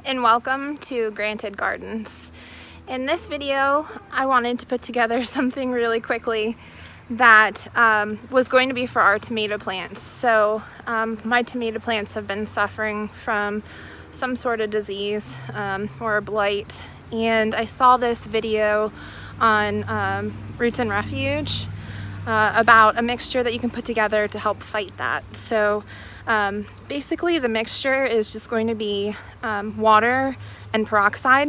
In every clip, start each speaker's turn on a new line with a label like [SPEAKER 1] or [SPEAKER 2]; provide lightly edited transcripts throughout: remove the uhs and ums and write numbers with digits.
[SPEAKER 1] and welcome to Granted Gardens. In this video, I wanted to put together something really quickly that was going to be for our tomato plants. So my tomato plants have been suffering from some sort of disease or blight, and I saw this video on Roots and Refuge about a mixture that you can put together to help fight that. So basically the mixture is just going to be water and peroxide.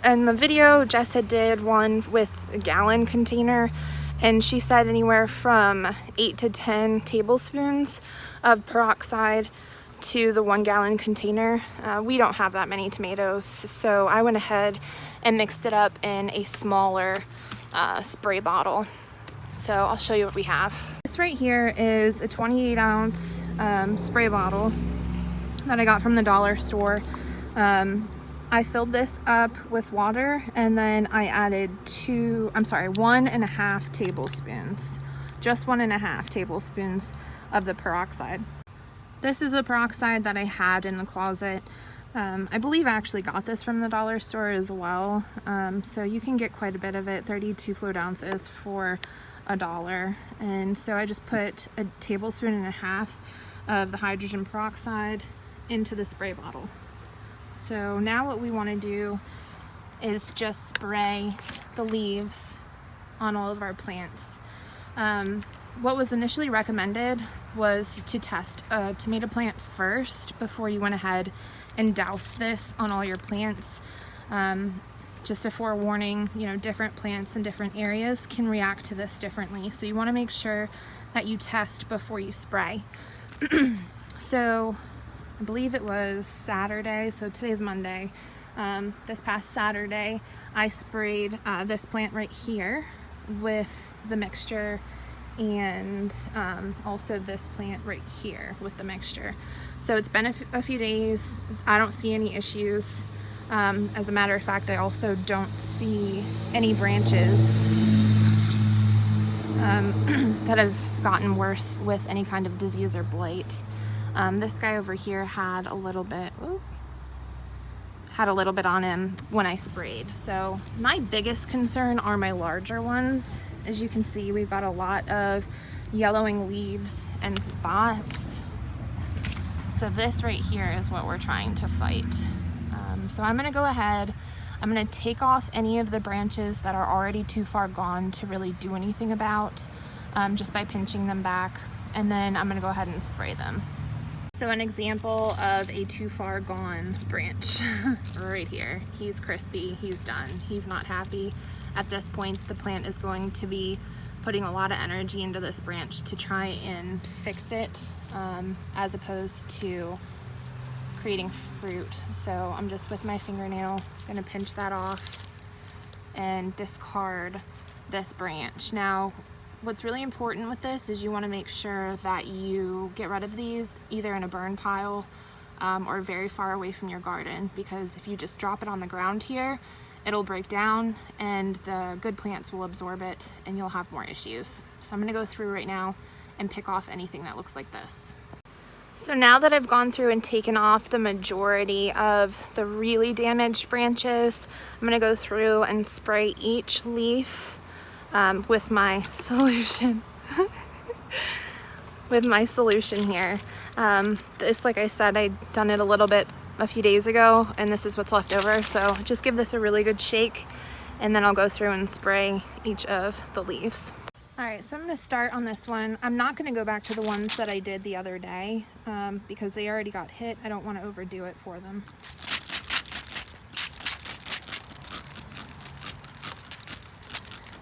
[SPEAKER 1] In the video, Jess did one with a gallon container, and she said anywhere from 8 to 10 tablespoons of peroxide to the 1 gallon container. We don't have that many tomatoes, so I went ahead and mixed it up in a smaller spray bottle. So I'll show you what we have. This right here is a 28 ounce spray bottle that I got from the dollar store. I filled this up with water, and then I added 1.5 tablespoons, just 1.5 tablespoons of the peroxide. This is a peroxide that I had in the closet. I believe I actually got this from the dollar store as well. So you can get quite a bit of it, 32 fluid ounces for $1. And so I just put 1.5 tablespoons of the hydrogen peroxide into the spray bottle. So now what we want to do is just spray the leaves on all of our plants. What was initially recommended was to test a tomato plant first before you went ahead and douse this on all your plants. Just a forewarning, different plants in different areas can react to this differently. So you want to make sure that you test before you spray. So I believe it was Saturday, so today's Monday. This past Saturday, I sprayed this plant right here with the mixture, and also this plant right here with the mixture. So it's been a few days. I don't see any issues. As a matter of fact, I also don't see any branches that have gotten worse with any kind of disease or blight. This guy over here had a little bit on him when I sprayed. So my biggest concern are my larger ones. As you can see, we've got a lot of yellowing leaves and spots. So this right here is what we're trying to fight. So I'm gonna go ahead, I'm gonna take off any of the branches that are already too far gone to really do anything about, just by pinching them back, and then I'm gonna go ahead and spray them. So an example of a too far gone branch right here. He's crispy, he's done, he's not happy. At this point, the plant is going to be putting a lot of energy into this branch to try and fix it, as opposed to creating fruit. So I'm just with my fingernail gonna pinch that off and discard this branch. Now, what's really important with this is you want to make sure that you get rid of these either in a burn pile or very far away from your garden, because if you just drop it on the ground here, it'll break down and the good plants will absorb it and you'll have more issues. So I'm going to go through right now and pick off anything that looks like this. So now that I've gone through and taken off the majority of the really damaged branches, I'm going to go through and spray each leaf with my solution. With my solution here. This, like I said, I'd done it a few days ago, and this is what's left over. So just give this a really good shake, and then I'll go through and spray each of the leaves. Alright, so I'm going to start on this one. I'm not going to go back to the ones that I did the other day because they already got hit. I don't want to overdo it for them.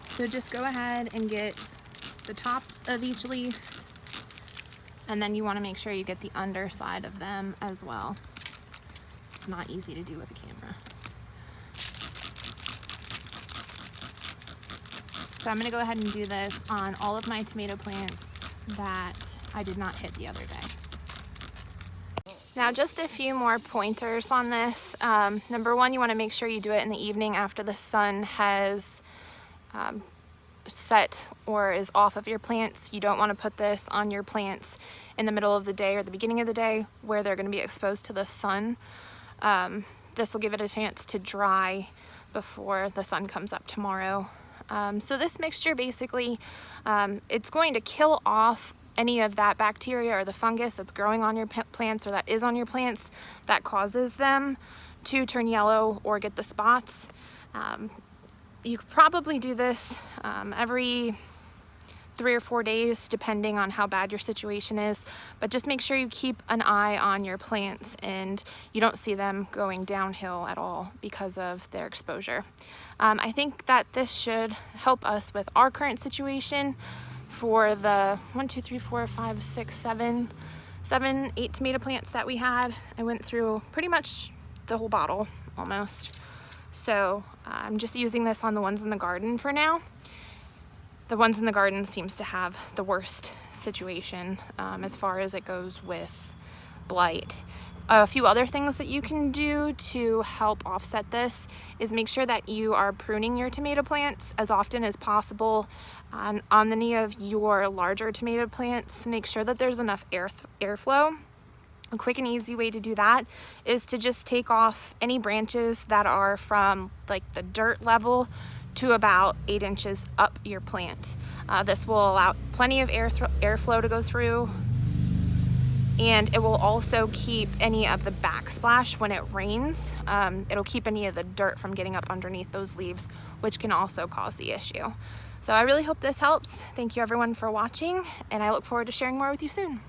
[SPEAKER 1] So just go ahead and get the tops of each leaf, and then you want to make sure you get the underside of them as well. It's not easy to do with a camera. So I'm going to go ahead and do this on all of my tomato plants that I did not hit the other day. Now just a few more pointers on this. Number one, you want to make sure you do it in the evening after the sun has set or is off of your plants. You don't want to put this on your plants in the middle of the day or the beginning of the day where they're going to be exposed to the sun. This will give it a chance to dry before the sun comes up tomorrow. So this mixture basically, it's going to kill off any of that bacteria or the fungus that's growing on your plants or that is on your plants that causes them to turn yellow or get the spots. You could probably do this every 3 or 4 days depending on how bad your situation is, but just make sure you keep an eye on your plants and you don't see them going downhill at all because of their exposure. I think that this should help us with our current situation for the 8 tomato plants that we had. I went through pretty much the whole bottle almost. So I'm just using this on the ones in the garden for now. The ones in the garden seems to have the worst situation as far as it goes with blight. A few other things that you can do to help offset this is make sure that you are pruning your tomato plants as often as possible. On any of your larger tomato plants, make sure that there's enough airflow. A quick and easy way to do that is to just take off any branches that are from like the dirt level to about 8 inches up your plant. This will allow plenty of airflow to go through, and it will also keep any of the backsplash when it rains. It'll keep any of the dirt from getting up underneath those leaves, which can also cause the issue. So I really hope this helps. Thank you everyone for watching, and I look forward to sharing more with you soon.